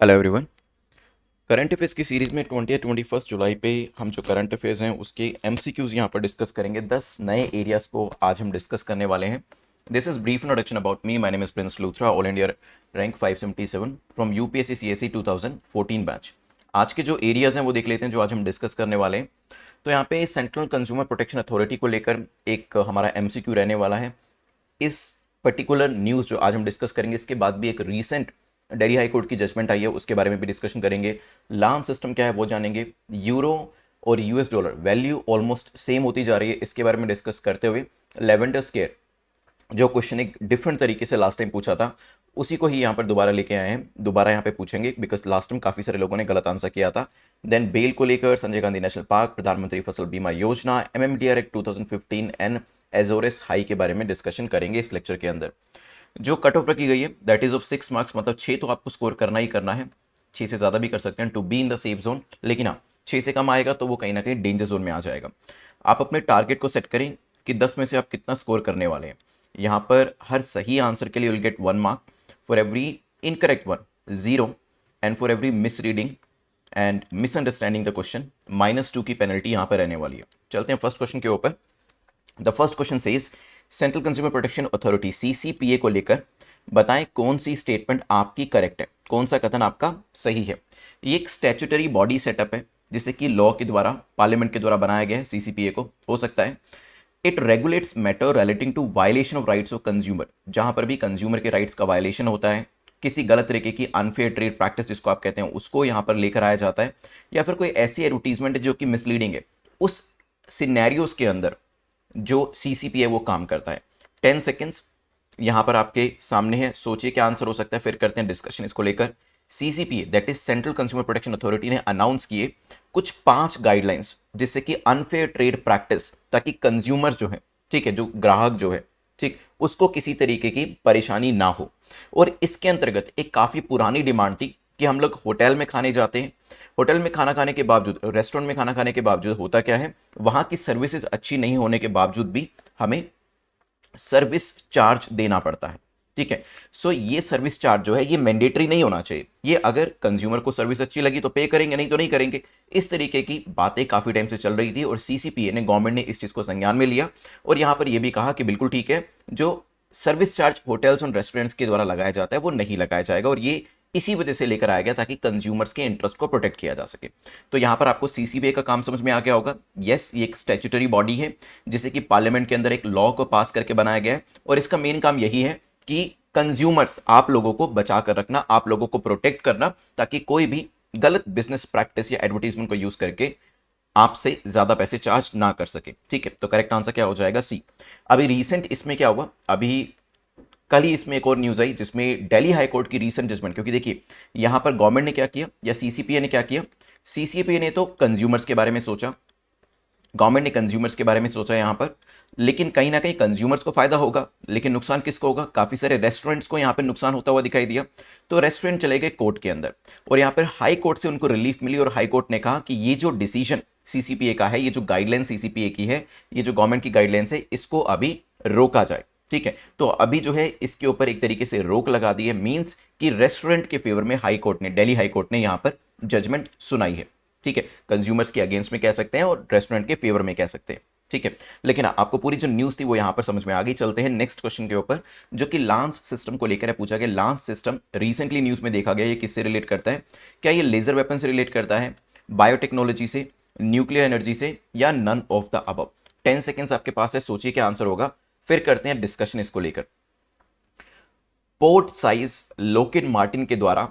Hello everyone. Current affairs की series में 21 जुलाई पे हम जो करंट अफेयर्स हैं उसके एमसीक्यूज़ यहाँ पर डिस्कस करेंगे। 10 नए एरियाज़ को आज हम डिस्कस करने वाले हैं। This is brief introduction about me. My name is Prince Luthra, all India rank 577 from UPSC CSE 2014 batch. आज के जो एरियाज़ हैं वो देख लेते हैं जो आज हम डिस्कस करने वाले हैं। तो यहाँ पे सेंट्रल कंज्यूमर प्रोटेक्शन अथॉरिटी को लेकर एक हमारा एमसीक्यू रहने वाला है। इस पर्टिकुलर न्यूज़ जो आज हम डिस्कस करेंगे इसके बाद भी एक रीसेंट दिल्ली हाई कोर्ट की जजमेंट आई है, उसके बारे में भी डिस्कशन करेंगे। लार्म सिस्टम क्या है वो जानेंगे। यूरो और US dollar value almost same होती जा रही है, इसके बारे में डिस्कस करते हुए लेवेंडर स्केयर जो क्वेश्चन एक डिफरेंट तरीके से लास्ट टाइम पूछा था उसी को ही यहाँ पर दोबारा लेके आए हैं, दोबारा यहाँ पे पूछेंगे बिकॉज लास्ट टाइम काफ़ी सारे लोगों ने गलत आंसर किया था। देन बेल को लेकर संजय गांधी नेशनल पार्क, प्रधानमंत्री फसल बीमा योजना, एमएमडीआर एक्ट 2015 एंड एजोरेस हाई के बारे में डिस्कशन करेंगे इस लेक्चर के अंदर। जो कट ऑफ रखी गई है दैट इज ऑफ 6 मार्क्स, मतलब 6 तो आपको स्कोर करना ही करना है। 6 से ज़्यादा भी कर सकते हैं to be in the safe zone, लेकिन हाँ 6 से कम आएगा तो वो कहीं ना कहीं डेंजर जोन में आ जाएगा। आप अपने टारगेट को सेट करें कि 10 में से आप कितना स्कोर करने वाले हैं। यहाँ पर हर सही आंसर के लिए will get 1 mark, for every incorrect one 0, and for every miss reading and misunderstanding the question -2 की पेनल्टी यहाँ पर रहने वाली है। चलते हैं फर्स्ट क्वेश्चन के ऊपर। The first question says central consumer protection authority CCPA को लेकर बताएं कौन सी स्टेटमेंट आपकी करेक्ट है, कौन सा कथन आपका सही है। ये एक स्टैट्यूटरी बॉडी सेटअप है जिसे कि लॉ के द्वारा, पार्लियामेंट के द्वारा बनाया गया है सीसीपीए को, हो सकता है। It regulates matter relating to violation of rights of consumer, जहां पर भी कंज्यूमर के राइट्स का वायलेशन होता है, किसी गलत तरीके की अनफेयर ट्रेड प्रैक्टिस जिसको आप कहते हैं उसको यहां पर लेकर आया जाता है, या फिर कोई ऐसी एडवर्टीजमेंट जो कि मिसलीडिंग है, उस सिनेरियोज के अंदर जो सीसीपीए वो काम करता है। 10 सेकेंड्स यहां पर आपके सामने है, सोचिए क्या आंसर हो सकता है, फिर करते हैं डिस्कशन इसको लेकर। CCPA that is central consumer protection authority ने अनाउंस किए कुछ 5 गाइडलाइंस जिससे कि अनफेयर ट्रेड प्रैक्टिस, ताकि कंज्यूमर जो है, ठीक है, जो ग्राहक जो है, ठीक, उसको किसी तरीके की परेशानी ना हो। और इसके अंतर्गत एक काफी पुरानी डिमांड थी कि हम लोग होटल में खाने जाते हैं, होटल में खाना खाने के बावजूद, रेस्टोरेंट में खाना खाने के बावजूद होता क्या है, वहां की सर्विसेज अच्छी नहीं होने के बावजूद भी हमें सर्विस चार्ज देना पड़ता है। ठीक है, सो ये सर्विस चार्ज जो है ये मैंडेटरी नहीं होना चाहिए। ये अगर कंज्यूमर को सर्विस अच्छी लगी तो पे करेंगे, नहीं तो नहीं करेंगे। इस तरीके की बातें काफी टाइम से चल रही थी और सीसीपीए ने, गवर्नमेंट ने इस चीज को संज्ञान में लिया और यहां पर यह भी कहा कि बिल्कुल ठीक है, जो सर्विस चार्ज होटल्स और रेस्टोरेंट्स के द्वारा लगाया जाता है वो नहीं लगाया जाएगा, और ये इसी वजह से लेकर आया गया ताकि कंज्यूमर्स के इंटरेस्ट को प्रोटेक्ट किया जा सके। तो यहां पर आपको सीसीबीए का काम समझ में आ गया होगा। यस, ये एक स्टैट्यूटरी बॉडी है जिसे कि पार्लियामेंट के अंदर एक लॉ को पास करके बनाया गया है, और इसका मेन काम यही है कि कंज्यूमर्स, आप लोगों को बचा कर रखना, आप लोगों को प्रोटेक्ट करना, ताकि कोई भी गलत बिजनेस प्रैक्टिस या एडवर्टीजमेंट को यूज करके आपसे ज्यादा पैसे चार्ज ना कर सके। ठीक है, तो करेक्ट आंसर क्या हो जाएगा, सी। अभी रीसेंट इसमें क्या हुआ, अभी कल ही इसमें एक और न्यूज आई जिसमें दिल्ली हाई कोर्ट की रीसेंट जजमेंट, क्योंकि देखिए यहां पर गवर्नमेंट ने क्या किया या सीसीपीए ने क्या किया, सीसीपीए ने तो कंज्यूमर्स के बारे में सोचा, गवर्नमेंट ने कंज्यूमर्स के बारे में सोचा यहां पर, लेकिन कहीं ना कहीं कंज्यूमर्स को फायदा होगा, लेकिन नुकसान किसको होगा, काफी सारे रेस्टोरेंट्स को यहां पर नुकसान होता हुआ दिखाई दिया। तो रेस्टोरेंट चले गए कोर्ट के अंदर और यहां पर हाई कोर्ट से उनको रिलीफ मिली और हाई कोर्ट ने कहा कि ये जो डिसीजन सीसीपीए का है, ये जो गाइडलाइन सीसीपीए की है, ये जो गवर्नमेंट की गाइडलाइंस है, इसको अभी रोका जाए। ठीक है, तो अभी जो है इसके ऊपर एक तरीके से रोक लगा दी है, मींस कि रेस्टोरेंट के फेवर में हाई कोर्ट ने, दिल्ली हाई कोर्ट ने यहां पर जजमेंट सुनाई है। ठीक है, कंज्यूमर्स के अगेंस्ट में कह सकते हैं और रेस्टोरेंट के फेवर में कह सकते हैं। ठीक है, लेकिन आपको पूरी जो न्यूज थी वो यहां पर समझ में आ गई। चलते हैं नेक्स्ट क्वेश्चन के ऊपर जो कि लांस सिस्टम को लेकर है, पूछा गया लांस सिस्टम रिसेंटली न्यूज में देखा गया, ये किससे रिलेट करता है, क्या ये लेजर वेपन से रिलेट करता है, बायोटेक्नोलॉजी से, न्यूक्लियर एनर्जी से, या none of the above. 10 seconds आपके पास है, सोचिए क्या आंसर होगा, फिर करते हैं डिस्कशन इसको लेकर। पोर्ट साइज लॉकहीड मार्टिन के द्वारा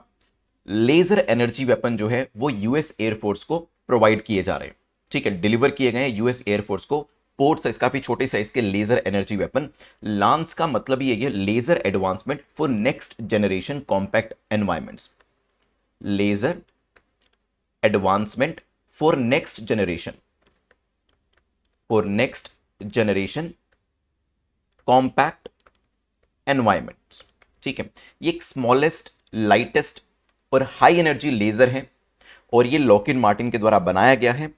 लेजर एनर्जी वेपन जो है वो यूएस एयरफोर्स को प्रोवाइड किए जा रहे हैं। ठीक है, डिलीवर किए गए हैं यूएस एयरफोर्स को पोर्ट साइज, काफी छोटे साइज के लेजर एनर्जी वेपन। लांस का मतलब ये है laser advancement for next generation compact environments, laser advancement for next generation, for next generation compact environments. ठीक है, ये एक स्मॉलेस्ट, लाइटेस्ट और हाई एनर्जी लेजर है और ये लॉकहीड मार्टिन के द्वारा बनाया गया है।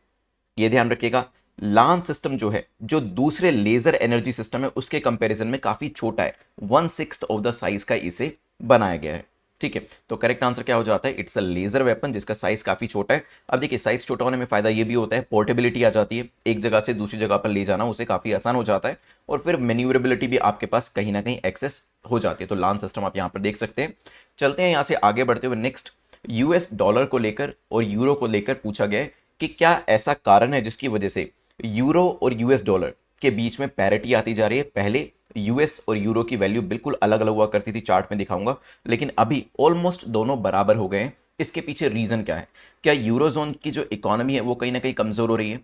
ये ध्यान रखिएगा, लांस सिस्टम जो है, जो दूसरे लेजर एनर्जी सिस्टम है उसके कंपैरिजन में काफी छोटा है, 1/6 ऑफ द साइज का इसे बनाया गया है। ठीक है, तो करेक्ट आंसर क्या हो जाता है, इट्स अ लेजर वेपन जिसका साइज काफी छोटा है। अब देखिए साइज छोटा होने में फायदा ये भी होता है, पोर्टेबिलिटी आ जाती है, एक जगह से दूसरी जगह पर ले जाना उसे काफी आसान हो जाता है, और फिर मैन्यूवरेबिलिटी भी आपके पास कहीं ना कहीं एक्सेस हो जाती है। तो लांच सिस्टम आप यहाँ पर देख सकते हैं। चलते हैं यहाँ से आगे बढ़ते हुए नेक्स्ट, यूएस डॉलर को लेकर और यूरो को लेकर पूछा गया है कि क्या ऐसा कारण है जिसकी वजह से यूरो और यूएस डॉलर के बीच में पैरिटी आती जा रही है। पहले यूएस और यूरो की वैल्यू बिल्कुल अलग अलग हुआ करती थी, चार्ट में दिखाऊंगा, लेकिन अभी ऑलमोस्ट दोनों बराबर हो गए हैं। इसके पीछे रीजन क्या है? क्या यूरोजोन की जो इकोनॉमी है वो कहीं ना कहीं कमजोर हो रही है?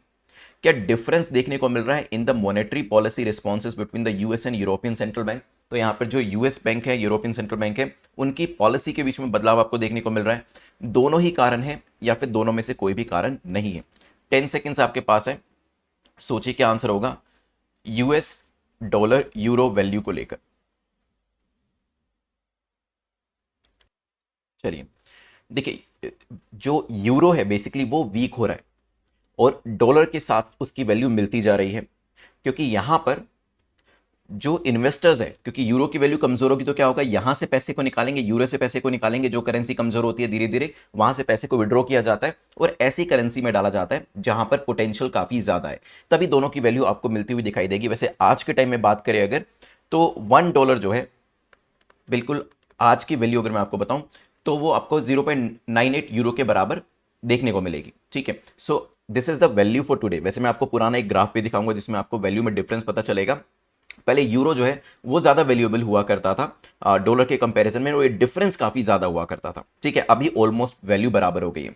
क्या डिफरेंस देखने को मिल रहा है in the monetary policy responses between the US and European central bank? तो यहां पर जो यूएस बैंक है, यूरोपियन सेंट्रल बैंक है, उनकी पॉलिसी के बीच में बदलाव आपको देखने को मिल रहा है। दोनों ही कारण है या फिर दोनों में से कोई भी कारण नहीं है? 10 सेकेंड्स आपके पास है, सोचिए क्या आंसर होगा यूएस डॉलर यूरो वैल्यू को लेकर। चलिए देखिए, जो यूरो है बेसिकली वो वीक हो रहा है और डॉलर के साथ उसकी वैल्यू मिलती जा रही है, क्योंकि यहां पर जो इन्वेस्टर्स है, क्योंकि यूरो की वैल्यू कमजोर होगी तो क्या होगा, यहां से पैसे को निकालेंगे, यूरो से पैसे को निकालेंगे, जो करेंसी कमजोर होती है धीरे धीरे वहां से पैसे को विड्रॉ किया जाता है और ऐसी करेंसी में डाला जाता है जहां पर पोटेंशियल काफी ज्यादा है, तभी दोनों की वैल्यू आपको मिलती हुई दिखाई देगी। वैसे आज के टाइम में बात करें अगर, तो $1 जो है बिल्कुल आज की वैल्यू अगर मैं आपको बताऊं तो वो आपको 0.98 यूरो के बराबर देखने को मिलेगी। ठीक है, so this is the value for today. वैसे मैं आपको पुराना एक ग्राफ भी दिखाऊंगा जिसमें आपको वैल्यू में डिफरेंस पता चलेगा। पहले यूरो जो है वो ज्यादा वैल्यूएबल हुआ करता था डॉलर के कंपैरिजन में, वो डिफरेंस काफी ज्यादा हुआ करता था। ठीक है, अभी ऑलमोस्ट वैल्यू बराबर हो गई है।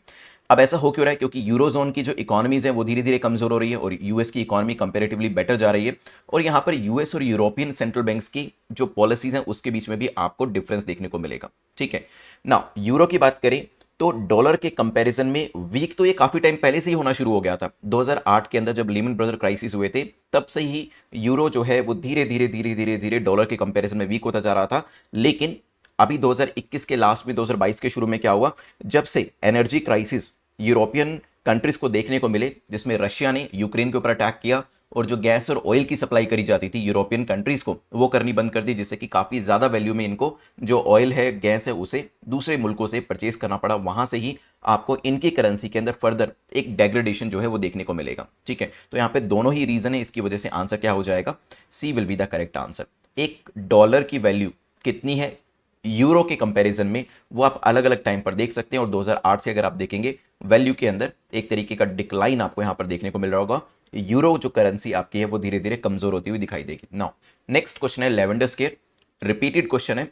अब ऐसा हो क्यों रहा है? क्योंकि यूरोजोन की जो इकोनॉमीज है वो धीरे धीरे कमजोर हो रही है और यूएस की इकोनॉमी कंपेरेटिवली बेटर जा रही है, और यहां पर यूएस और यूरोपियन सेंट्रल बैंक्स की जो पॉलिसीज हैं उसके बीच में भी आपको डिफरेंस देखने को मिलेगा। ठीक है ना, यूरो की बात करें तो डॉलर के कंपैरिजन में वीक तो ये काफी टाइम पहले से ही होना शुरू हो गया था। 2008 के अंदर जब लीमन ब्रदर क्राइसिस हुए थे तब से ही यूरो जो है वो धीरे धीरे धीरे धीरे धीरे डॉलर के कंपैरिजन में वीक होता जा रहा था। लेकिन अभी 2021 के लास्ट में 2022 के शुरू में क्या हुआ, जब से एनर्जी क्राइसिस यूरोपियन कंट्रीज को देखने को मिले, जिसमें रशिया ने यूक्रेन के ऊपर अटैक किया और जो गैस और ऑयल की सप्लाई करी जाती थी यूरोपियन कंट्रीज को वो करनी बंद कर दी, जिससे कि काफी ज्यादा वैल्यू में इनको जो ऑयल है, गैस है, उसे दूसरे मुल्कों से परचेज करना पड़ा। वहां से ही आपको इनकी करेंसी के अंदर फर्दर एक डेग्रेडेशन जो है वो देखने को मिलेगा। ठीक है, तो यहाँ पे दोनों ही रीजन है, इसकी वजह से आंसर क्या हो जाएगा, C will be the correct answer. एक डॉलर की वैल्यू कितनी है यूरो के कंपैरिजन में वो आप अलग अलग टाइम पर देख सकते हैं, और 2008 से अगर आप देखेंगे वैल्यू के अंदर एक तरीके का डिक्लाइन आपको यहां पर देखने को मिल रहा होगा। यूरो जो करेंसी आपकी है वो धीरे धीरे कमजोर होती हुई दिखाई देगी। नाउ नेक्स्ट क्वेश्चन है लेवेंडर स्केयर, रिपीटेड क्वेश्चन है।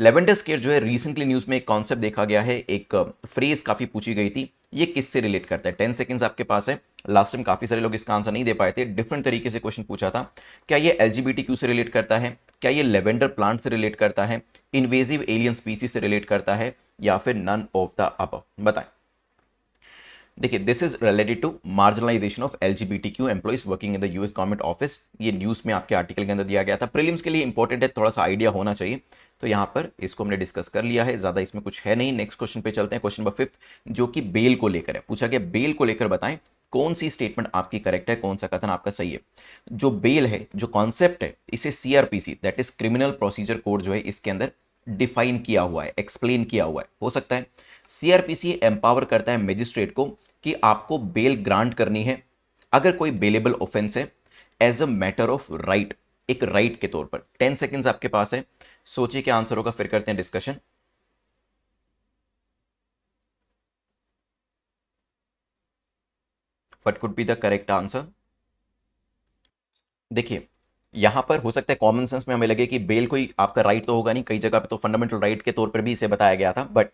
लेवेंडर स्केयर जो है रिसेंटली न्यूज में एक कॉन्सेप्ट देखा गया है, एक फ्रेज काफी पूछी गई थी, ये किससे रिलेट करता है? 10 सेकंड्स आपके पास है। लास्ट टाइम काफी सारे लोग इसका आंसर नहीं दे पाए थे, डिफरेंट तरीके से क्वेश्चन पूछा था। क्या ये एलजीबीटीक्यू से रिलेट करता है? क्या ये लेवेंडर प्लांट से रिलेट करता है? इन्वेजिव एलियन स्पीसीज से रिलेट करता है या फिर नन ऑफ द अबव? बताएं। देखिए, this is related to marginalisation of LGBTQ employees working in the US government office. ये न्यूज में आपके आर्टिकल के अंदर दिया गया था, प्रीलिम्स के लिए इंपॉर्टेंट है, थोड़ा सा आइडिया होना चाहिए, तो यहां पर इसको हमने डिस्कस कर लिया है, ज्यादा इसमें कुछ है नहीं। नेक्स्ट क्वेश्चन पे चलते हैं, क्वेश्चन नंबर 5 जो कि बेल को लेकर है। पूछा गया बेल को लेकर बताएं कौन सी स्टेटमेंट आपकी करेक्ट है, कौन सा कथन आपका सही है। जो बेल है, जो कॉन्सेप्ट है, इसे CrPC that is criminal procedure code जो है इसके अंदर डिफाइन किया हुआ है, एक्सप्लेन किया हुआ है। हो सकता है सीआरपीसी एम्पावर करता है मजिस्ट्रेट को कि आपको बेल ग्रांट करनी है अगर कोई बेलेबल ऑफेंस है as a matter of right, एक राइट के तौर पर। 10 सेकेंड्स आपके पास है, सोचिए क्या आंसर होगा, फिर करते हैं discussion. What could be the correct answer? देखिए, यहां पर हो सकता है कॉमन सेंस में हमें लगे कि बेल कोई आपका राइट तो होगा नहीं, कई जगह पे तो फंडामेंटल राइट के तौर पर भी इसे बताया गया था, बट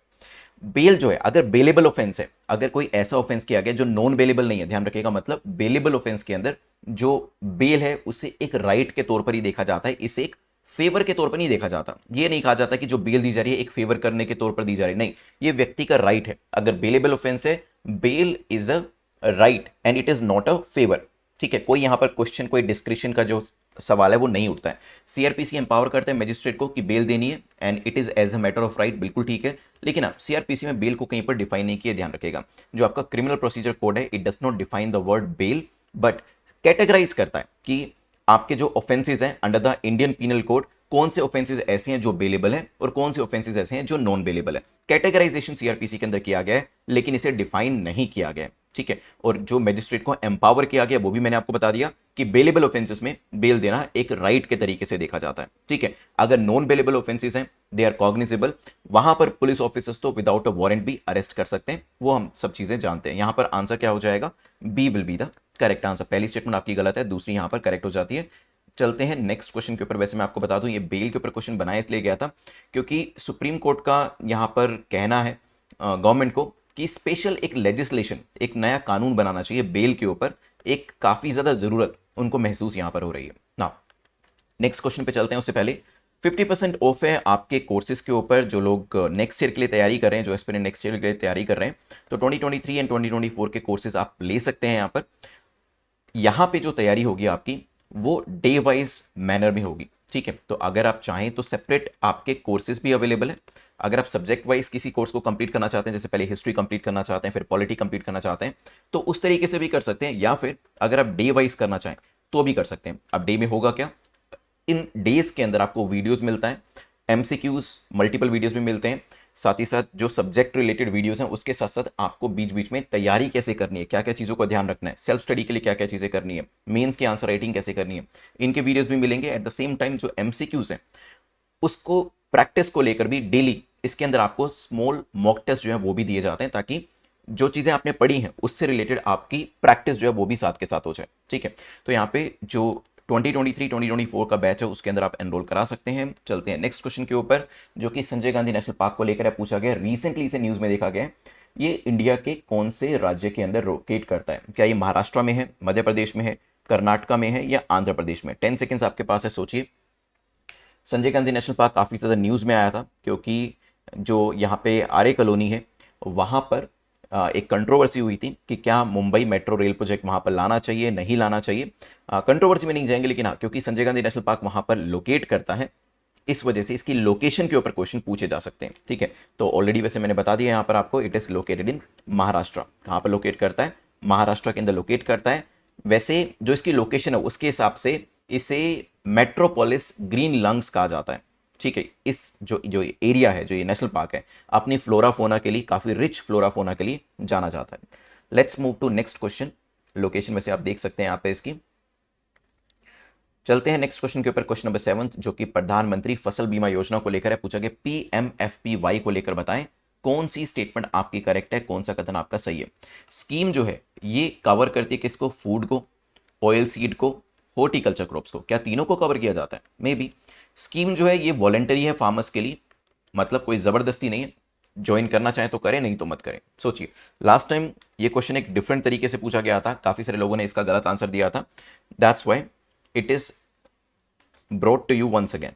बेल जो है अगर बेलेबल ऑफेंस है, अगर कोई ऐसा ऑफेंस किया गया जो नॉन बेलेबल नहीं है, ध्यान रखिएगा, मतलब बेलेबल ऑफेंस के अंदर जो बेल है उसे एक राइट के तौर पर ही देखा जाता है, इसे एक फेवर के तौर पर नहीं देखा जाता। ये नहीं कहा जाता कि जो बेल दी जा रही है एक फेवर करने के तौर पर दी जा रही है, नहीं, ये व्यक्ति का राइट है। अगर बेलेबल ऑफेंस है, bail is a right and it is not a favour. ठीक है, कोई यहां पर क्वेश्चन, कोई डिस्क्रिप्शन का जो सवाल है वो नहीं उठता है। सीआरपीसी एम्पावर करता है मजिस्ट्रेट को कि बेल देनी है and it is as a matter of right, बिल्कुल ठीक है, लेकिन आप सीआरपीसी में बेल को कहीं पर डिफाइन नहीं किया, ध्यान रखेगा। जो आपका क्रिमिनल प्रोसीजर कोड है it does not define the word bail, but categorise करता है कि आपके जो ऑफेंसेस हैं under the Indian penal code कौन से ऑफेंसेस ऐसे हैं जो बेलेबल हैं और कौन से ऑफेंसेस ऐसे हैं जो नॉन बेलेबल है। कैटेगराइजेशन सीआरपीसी के अंदर किया गया है, लेकिन इसे डिफाइन नहीं किया गया है, ठीक है। और जो मैजिस्ट्रेट को एम्पावर किया गया वो भी मैंने आपको बता दिया कि बेलेबल ऑफेंसेस में बेल देना एक राइट के तरीके से देखा जाता है, ठीक है। अगर नॉन बेलेबल ऑफेंसेस हैं, दे आर कॉग्निजेबल, वहां पर पुलिस ऑफिसर्स तो विदाउट अ वारंट भी अरेस्ट कर सकते हैं, वो हम सब चीजें जानते हैं। यहां पर आंसर क्या हो जाएगा, B will be the correct answer. पहली स्टेटमेंट आपकी गलत है, दूसरी यहां पर करेक्ट हो जाती है। चलते हैं नेक्स्ट क्वेश्चन के ऊपर। वैसे मैं आपको बता दूं ये बेल के ऊपर क्वेश्चन बनाया इसलिए गया था क्योंकि सुप्रीम कोर्ट का यहां पर कहना है गवर्नमेंट को कि स्पेशल एक लेजिस्लेशन, एक नया कानून बनाना चाहिए बेल के ऊपर, एक काफी ज्यादा जरूरत उनको महसूस यहां पर हो रही है ना। नेक्स्ट क्वेश्चन पे चलते हैं, उससे पहले 50% ऑफ है आपके कोर्सेज के ऊपर जो लोग नेक्स्ट ईयर के लिए तैयारी कर रहे हैं, जो एस्पिरेंट नेक्स्ट ईयर के लिए तैयारी कर रहे हैं। तो 2023 एंड 2024 के कोर्सेज आप ले सकते हैं यहाँ पर। यहाँ पे जो तैयारी होगी आपकी वो डे वाइज मैनर में होगी, ठीक है। तो अगर आप चाहें तो सेपरेट आपके कोर्सेज भी अवेलेबल है। अगर आप सब्जेक्ट वाइज किसी कोर्स को कंप्लीट करना चाहते हैं, जैसे पहले हिस्ट्री कंप्लीट करना चाहते हैं फिर पॉलिटी कंप्लीट करना चाहते हैं, तो उस तरीके से भी कर सकते हैं, या फिर अगर आप डे वाइज करना चाहें तो भी कर सकते हैं। अब डे में होगा क्या, इन डेज के अंदर आपको वीडियोस मिलता है, एमसीक्यूज मल्टीपल वीडियोस भी मिलते हैं, साथ ही साथ जो सब्जेक्ट रिलेटेड वीडियोस हैं उसके साथ साथ आपको बीच बीच में तैयारी कैसे करनी है, क्या क्या चीज़ों का ध्यान रखना है, सेल्फ स्टडी के लिए क्या क्या चीज़ें करनी है, मेंस की आंसर राइटिंग कैसे करनी है, इनके वीडियोस भी मिलेंगे। एट द सेम टाइम जो एमसीक्यूज हैं उसको प्रैक्टिस को लेकर भी डेली इसके अंदर आपको स्मॉल मॉक टेस्ट जो है वो भी दिए जाते हैं, ताकि जो चीज़ें आपने पढ़ी हैं उससे रिलेटेड आपकी प्रैक्टिस जो है वो भी साथ के साथ हो जाए, ठीक है। तो यहाँ पे जो 2023-2024 का बैच है उसके अंदर आप एनरोल करा सकते हैं। चलते हैं नेक्स्ट क्वेश्चन के ऊपर, जो कि संजय गांधी नेशनल पार्क को लेकर पूछा गया। रिसेंटली इसे न्यूज़ में देखा गया है। ये इंडिया के कौन से राज्य के अंदर लोकेट करता है? क्या ये महाराष्ट्र में है, मध्य प्रदेश में है, कर्नाटका में है या आंध्र प्रदेश में? 10 सेकेंड्स आपके पास है, सोचिए। संजय गांधी नेशनल पार्क काफ़ी ज़्यादा न्यूज़ में आया था क्योंकि जो यहाँ पे आर्य कॉलोनी है वहाँ पर एक कंट्रोवर्सी हुई थी कि क्या मुंबई मेट्रो रेल प्रोजेक्ट वहाँ पर लाना चाहिए, नहीं लाना चाहिए। कंट्रोवर्सी में नहीं जाएंगे, लेकिन हाँ, क्योंकि संजय गांधी नेशनल पार्क वहाँ पर लोकेट करता है, इस वजह से इसकी लोकेशन के ऊपर क्वेश्चन पूछे जा सकते हैं, ठीक है। तो ऑलरेडी वैसे मैंने बता दिया यहाँ पर आपको, it is located in Maharashtra. कहाँ पर लोकेट करता है? महाराष्ट्र के अंदर लोकेट करता है। वैसे जो इसकी लोकेशन है उसके हिसाब से इसे मेट्रोपोलिस ग्रीन लंग्स कहा जाता है, ठीक है। इस जो जो एरिया है, जो ये नेशनल पार्क है, अपनी फ्लोरा फोना के लिए, काफ़ी रिच फ्लोरा फोना के लिए जाना जाता है। Let's move to next question. Location में से आप देख सकते हैं यहाँ पे इसकी। चलते हैं नेक्स्ट क्वेश्चन के ऊपर, क्वेश्चन नंबर 7, जो कि प्रधानमंत्री फसल बीमा योजना को लेकर है। पूछा गया PMFPY को लेकर बताएं कौन सी स्टेटमेंट आपकी करेक्ट है, कौन सा कथन आपका सही है। स्कीम जो है ये कवर करती है किसको? फूड को, ऑयल सीड को, हॉर्टिकल्चर क्रॉप्स को। क्या तीनों को कवर किया जाता है? May be. स्कीम जो है ये वॉलेंटरी है फार्मर्स के लिए, मतलब कोई ज़बरदस्ती नहीं है, ज्वाइन करना चाहे तो करें, नहीं तो मत करें। सोचिए, लास्ट टाइम ये क्वेश्चन एक डिफरेंट तरीके से पूछा गया था, काफ़ी सारे लोगों ने इसका गलत आंसर दिया था, that's why it is brought to you once again.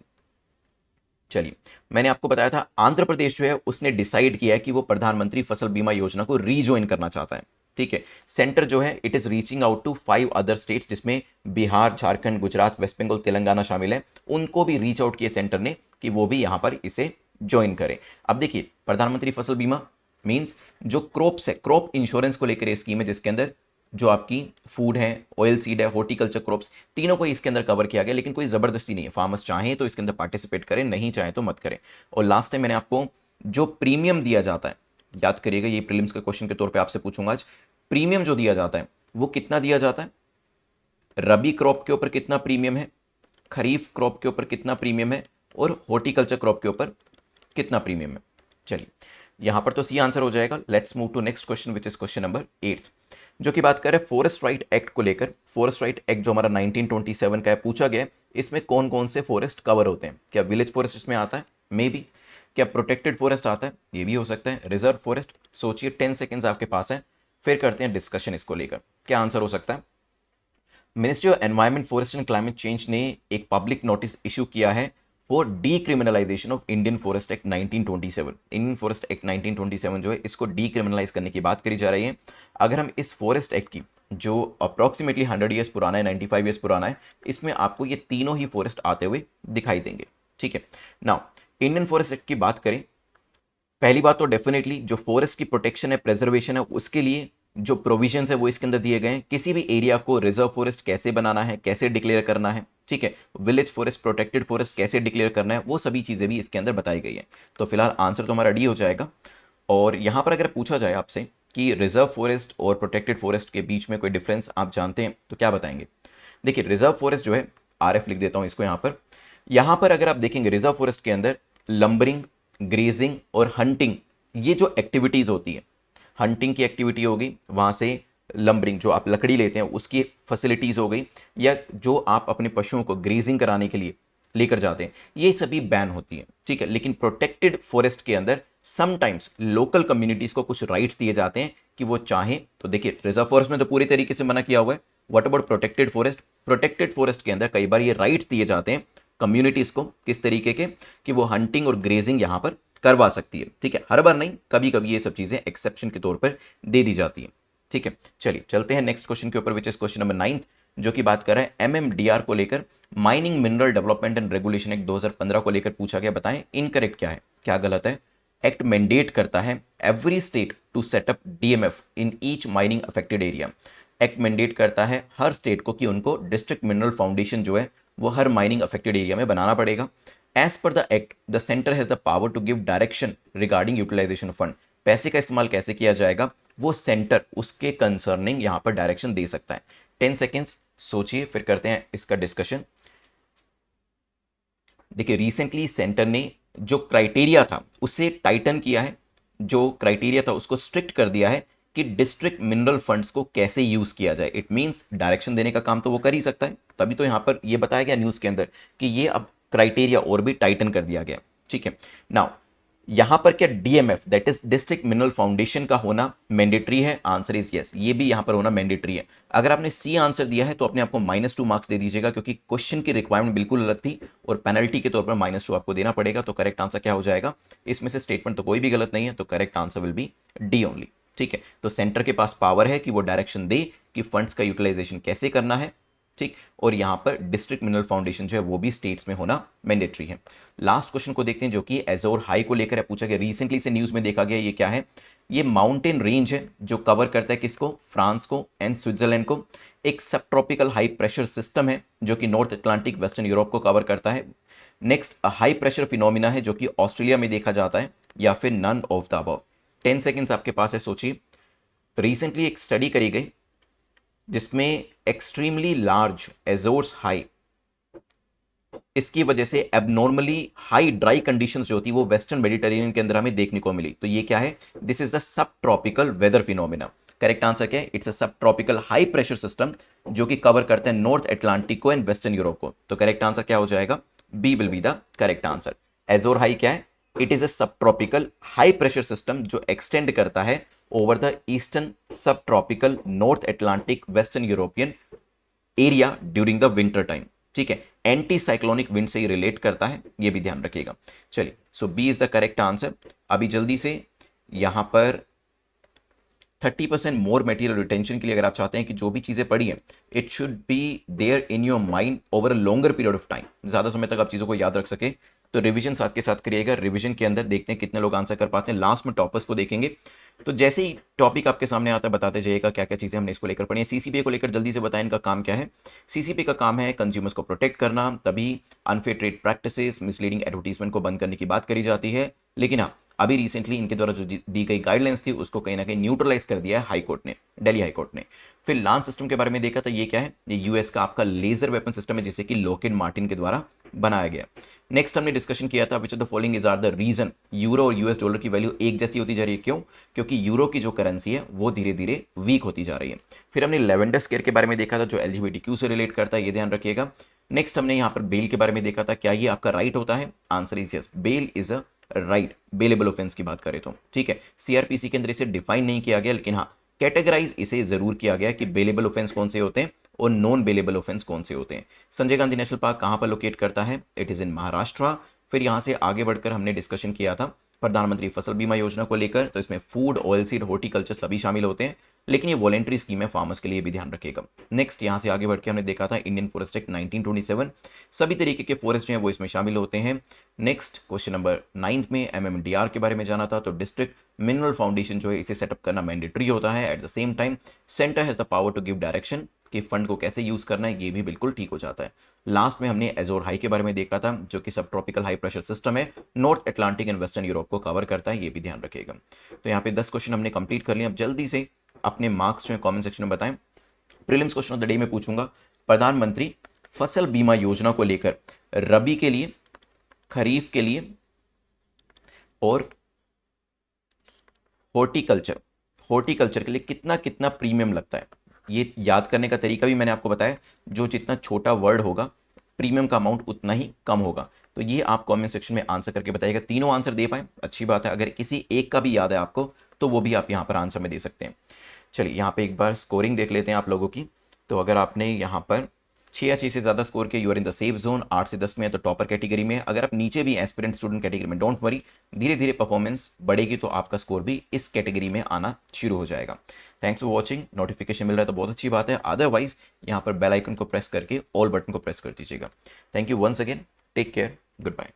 चलिए, मैंने आपको बताया था आंध्र प्रदेश जो है उसने डिसाइड किया है कि वो प्रधानमंत्री फसल बीमा योजना को रीजॉइन करना चाहता है, ठीक है। सेंटर जो है it is reaching out to 5 other states, जिसमें बिहार, झारखंड, गुजरात, वेस्ट बंगाल, तेलंगाना शामिल है। उनको भी रीच आउट किया सेंटर ने कि वो भी यहां पर इसे ज्वाइन करें। अब देखिए, प्रधानमंत्री फसल बीमा मीन्स जो क्रॉप्स है, क्रॉप इंश्योरेंस को लेकर स्कीम है, जिसके अंदर जो आपकी फूड है, ऑयल सीड है, हॉर्टिकल्चर क्रॉप्स, तीनों को इसके अंदर कवर किया गया। लेकिन कोई ज़बरदस्ती नहीं है, फार्मर्स चाहें तो इसके अंदर पार्टिसिपेट करें, नहीं चाहें तो मत करें। और लास्ट टाइम मैंने आपको जो प्रीमियम दिया जाता है, याद करिएगा, ये प्रीलिम्स के क्वेश्चन के तौर पे आपसे पूछूंगा आज, प्रीमियम जो दिया जाता है वो कितना दिया जाता है? रबी क्रॉप के ऊपर कितना प्रीमियम है, खरीफ क्रॉप के ऊपर कितना प्रीमियम है, और हॉर्टिकल्चर क्रॉप के ऊपर कितना प्रीमियम है। चलिए, यहां पर तो सी आंसर हो जाएगा। Let's move to next question which is question number 8, जो कि बात करें फॉरेस्ट राइट एक्ट को लेकर। फॉरेस्ट राइट एक्ट जो हमारा 1927 का है, पूछा गया इसमें कौन कौन से फॉरेस्ट कवर होते हैं। क्या विलेज फॉरेस्ट इसमें आता है? May be. क्या प्रोटेक्टेड फॉरेस्ट आता है? ये भी हो सकता है। Reserve forest? सोचिए, 10 सेकेंड्स आपके पास है, फिर करते हैं डिस्कशन इसको लेकर। क्या आंसर हो सकता है? Ministry of environment, forest and climate change ने एक पब्लिक नोटिस इशू किया है for decriminalisation of Indian forest act 1927। Indian forest act 1927 जो है इसको डीक्रिमिनलाइज करने की बात करी जा रही है। अगर हम इस फॉरेस्ट एक्ट की, जो अप्रॉक्सीमेटली 100 ईयर्स पुराना है, 95 ईयर्स पुराना है, इसमें आपको ये तीनों ही फॉरेस्ट आते हुए दिखाई देंगे, ठीक है। नाउ, इंडियन फॉरेस्ट एक्ट की बात करें, पहली बात तो डेफिनेटली जो फॉरेस्ट की प्रोटेक्शन है, प्रेजर्वेशन है, उसके लिए जो प्रोविजंस है वो इसके अंदर दिए गए हैं। किसी भी एरिया को रिजर्व फॉरेस्ट कैसे बनाना है, कैसे डिक्लेयर करना है, ठीक है, विलेज फॉरेस्ट, प्रोटेक्टेड फॉरेस्ट कैसे डिक्लेयर करना है, वो सभी चीज़ें भी इसके अंदर बताई गई है। तो फिलहाल आंसर तो हमारा डी हो जाएगा। और यहाँ पर अगर पूछा जाए आपसे कि रिजर्व फॉरेस्ट और प्रोटेक्टेड फॉरेस्ट के बीच में कोई डिफरेंस आप जानते हैं तो क्या बताएंगे? देखिए रिजर्व फॉरेस्ट जो है, RF लिख देता हूँ इसको यहाँ पर अगर आप देखेंगे रिजर्व फॉरेस्ट के अंदर लंबरिंग, ग्रेजिंग और हंटिंग, ये जो एक्टिविटीज़ होती है, हंटिंग की एक्टिविटी होगी, वहाँ से लंबरिंग जो आप लकड़ी लेते हैं उसकी फैसिलिटीज़ हो गई, या जो आप अपने पशुओं को ग्रेजिंग कराने के लिए लेकर जाते हैं, ये सभी बैन होती है, ठीक है। लेकिन प्रोटेक्टेड फॉरेस्ट के अंदर समटाइम्स लोकल कम्युनिटीज़ को कुछ राइट्स दिए जाते हैं कि वो चाहें तो। देखिए रिजर्व फॉरेस्ट में तो पूरी तरीके से मना किया हुआ है, what about protected forest? Protected forest के अंदर कई बार ये राइट्स दिए जाते हैं कम्युनिटीज़ को, किस तरीके के, कि वो हंटिंग और ग्रेजिंग यहाँ पर करवा सकती है, ठीक है। हर बार नहीं, कभी कभी ये सब चीज़ें एक्सेप्शन के तौर पर दे दी जाती है, ठीक है। चलिए चलते हैं नेक्स्ट क्वेश्चन के ऊपर, विच इज क्वेश्चन नंबर 9, जो कि बात कर रहा है MMDR को लेकर, mining mineral development and regulation act 2015 को लेकर पूछा गया। बताएं इनकरेक्ट क्या है, क्या गलत है? एक्ट मैंडेट करता है every state to set up DMF in each mining affected area. Act mandate करता है हर स्टेट को कि उनको डिस्ट्रिक्ट मिनरल फाउंडेशन जो है वो हर माइनिंग अफेक्टेड एरिया में बनाना पड़ेगा। As per the act the centre has the power to give direction regarding utilisation fund. पैसे का इस्तेमाल कैसे किया जाएगा वो सेंटर उसके कंसर्निंग यहां पर डायरेक्शन दे सकता है। 10 सेकेंड्स सोचिए, फिर करते हैं इसका डिस्कशन। देखिए रिसेंटली सेंटर ने जो क्राइटेरिया था उसे टाइटन किया है, जो क्राइटेरिया था उसको स्ट्रिक्ट कर दिया है कि डिस्ट्रिक्ट मिनरल फंड्स को कैसे यूज किया जाए। इट मींस डायरेक्शन देने का काम तो वो कर ही सकता है, तभी तो यहां पर ये बताया गया न्यूज के अंदर कि ये अब क्राइटेरिया और भी टाइटन कर दिया गया, ठीक है। नाउ यहां पर क्या DMF that is district mineral foundation का होना मैंडेटरी है? आंसर इज यस, ये भी यहां पर होना मैंडेटरी है। अगर आपने सी आंसर दिया है तो अपने आपको -2 मार्क्स दे दीजिएगा, क्योंकि क्वेश्चन की रिक्वायरमेंट बिल्कुल अलग थी और पेनल्टी के तौर पर -2 आपको देना पड़ेगा। तो करेक्ट आंसर क्या हो जाएगा? इसमें से स्टेटमेंट तो कोई भी गलत नहीं है, तो correct answer will be D only, ठीक है। तो सेंटर के पास पावर है कि वो डायरेक्शन दे कि फंड्स का यूटिलाइजेशन कैसे करना है, ठीक। और यहां पर डिस्ट्रिक्ट मिनरल फाउंडेशन जो है वो भी स्टेट्स में होना मैंडेटरी है। लास्ट क्वेश्चन को देखते हैं जो कि एजोर हाई को लेकर है, पूछा गया, रिसेंटली से न्यूज में देखा गया। ये क्या है? ये माउंटेन रेंज है जो कवर करता है किसको? फ्रांस को एंड स्विट्जरलैंड को। एक सब ट्रॉपिकल हाई प्रेशर सिस्टम है जो कि नॉर्थ अटलांटिक वेस्टर्न यूरोप को कवर करता है। नेक्स्ट हाई प्रेशर फिनोमिना है जो कि ऑस्ट्रेलिया में देखा जाता है, या फिर none of the above. 10 seconds आपके पास है, सोचिए। रिसेंटली एक स्टडी करी गई जिसमें एक्सट्रीमली लार्ज एजोर्स हाई, इसकी वजह से एबनॉर्मली हाई ड्राई कंडीशंस जो होती है वो वेस्टर्न मेडिटेरेनियन के अंदर हमें देखने को मिली। तो ये क्या है? This is the subtropical weather phenomena. Correct answer क्या है? It's a subtropical high pressure system जो कि कवर करते हैं नॉर्थ अटलांटिक को एंड वेस्टर्न यूरोप को। तो करेक्ट आंसर क्या हो जाएगा? B will be the correct answer. Azores high क्या है? It is a subtropical high pressure system जो एक्सटेंड करता है over the eastern subtropical north Atlantic western European area during the winter time, ठीक है। Anti cyclonic wind से ही relate करता है, ये भी ध्यान रखिएगा। चलिए, so B is the correct answer. अभी जल्दी से यहां पर 30% मोर मटेरियल रिटेंशन के लिए अगर आप चाहते हैं कि जो भी चीजें पढ़ी हैं it should be there in your mind over a longer period of time, ज्यादा समय तक आप चीजों को याद रख सके, तो रिवीजन साथ के साथ करिएगा। रिवीजन के अंदर देखते हैं कितने लोग आंसर कर पाते हैं, लास्ट में टॉपर्स को देखेंगे। तो जैसे ही टॉपिक आपके सामने आता है बताते जाइएगा क्या क्या चीजें हमने इसको लेकर पढ़ी है। CCPA को लेकर जल्दी से बताएं इनका काम क्या है। CCPA का काम है कंज्यूमर्स को प्रोटेक्ट करना, तभी unfair trade practices, misleading advertisement को बंद करने की बात करी जाती है। लेकिन हाँ, अभी रिसेंटली इनके द्वारा जो दी गई गाइडलाइंस थी उसको कहीं ना कहीं न्यूट्रलाइज कर दिया है हाई कोर्ट ने, दिल्ली हाई कोर्ट ने। फिर लांस सिस्टम के बारे में देखा था, ये क्या है? ये यूएस का आपका लेजर वेपन सिस्टम है जिसे कि लॉकहीड मार्टिन के द्वारा बनाया गया। नेक्स्ट हमने डिस्कशन किया था which of the following is are the reason euro और US डॉलर की वैल्यू एक जैसी होती जा रही है। क्यों? क्योंकि यूरो की जो करेंसी है वो धीरे धीरे वीक होती जा रही है। फिर हमने लेवेंडर स्केयर के बारे में देखा था जो LGBTQ से रिलेट करता है, ये ध्यान रखिएगा। नेक्स्ट हमने यहाँ पर बेल के बारे में देखा था, क्या ये आपका राइट होता है? Answer is yes, bail is a right, bailable offence की बात करें तो, ठीक है। CRPC के अंदर इसे डिफाइन नहीं किया गया, लेकिन हाँ कैटेगराइज इसे जरूर किया गया कि बेलेबल ऑफेंस कौन से होते हैं और नॉन बेलेबल ऑफेंस कौन से होते हैं। संजय गांधी नेशनल पार्क कहां पर लोकेट करता है? It is in Maharashtra. फिर यहां से आगे बढ़कर हमने डिस्कशन किया था प्रधानमंत्री फसल बीमा योजना को लेकर, तो इसमें फूड, ऑयल सीड, हॉर्टिकल्चर सभी शामिल होते हैं। लेकिन ये वॉलेंट्री स्कीम है फार्मर्स के लिए, भी ध्यान रखिएगा। नेक्स्ट यहाँ से आगे बढ़ के हमने देखा था इंडियन फॉरेस्ट एक्ट 1927, सभी तरीके के फॉरेस्ट हैं वो इसमें शामिल होते हैं। नेक्स्ट क्वेश्चन नंबर 9 में MMDR के बारे में जाना था, तो डिस्ट्रिक्ट मिनरल फाउंडेशन जो है इसे सेटअप करना मैंडेटरी होता है। At the same time centre has the power to give direction कि फंड को कैसे यूज़ करना है, ये भी बिल्कुल ठीक हो जाता है। लास्ट में हमने एजोर हाई के बारे में देखा था, जो कि सब ट्रॉपिकल हाई प्रेशर सिस्टम है, north Atlantic and western Europe को कवर करता है, ये भी ध्यान रखिएगा। तो यहाँ पे 10 क्वेश्चन हमने कंप्लीट कर लिए। अब जल्दी से अपने मार्क्स जो है कमेंट सेक्शन में बताएं। Prelims question of the day में पूछूंगा, प्रधानमंत्री फसल बीमा योजना को लेकर रबी के लिए, खरीफ के लिए और हॉर्टिकल्चर हॉर्टिकल्चर के लिए कितना कितना प्रीमियम लगता है, ये याद करने का तरीका भी मैंने आपको बताया। जो जितना छोटा वर्ड होगा प्रीमियम का अमाउंट उतना ही कम होगा। तो ये आप कमेंट सेक्शन में आंसर करके बताइएगा। तीनों आंसर दे पाए अच्छी बात है, अगर किसी एक का भी याद है आपको तो वो भी आप यहाँ पर आंसर में दे सकते हैं। चलिए यहाँ पे एक बार स्कोरिंग देख लेते हैं आप लोगों की। तो अगर आपने यहाँ पर 6 या 6 से ज़्यादा स्कोर किया, you are in the safe zone. 8 से 10 में है तो टॉपर कैटेगरी में। अगर आप नीचे भी एस्पिरेंट स्टूडेंट कैटेगरी में, डोंट वरी, धीरे धीरे परफॉर्मेंस बढ़ेगी तो आपका स्कोर भी इस कैटेगरी में आना शुरू हो जाएगा। Thanks for watching. नोटिफिकेशन मिल रहा है तो बहुत अच्छी बात है, अदरवाइज यहाँ पर बेल आइकन को प्रेस करके ऑल बटन को प्रेस कर दीजिएगा। Thank you once again, take care, good bye.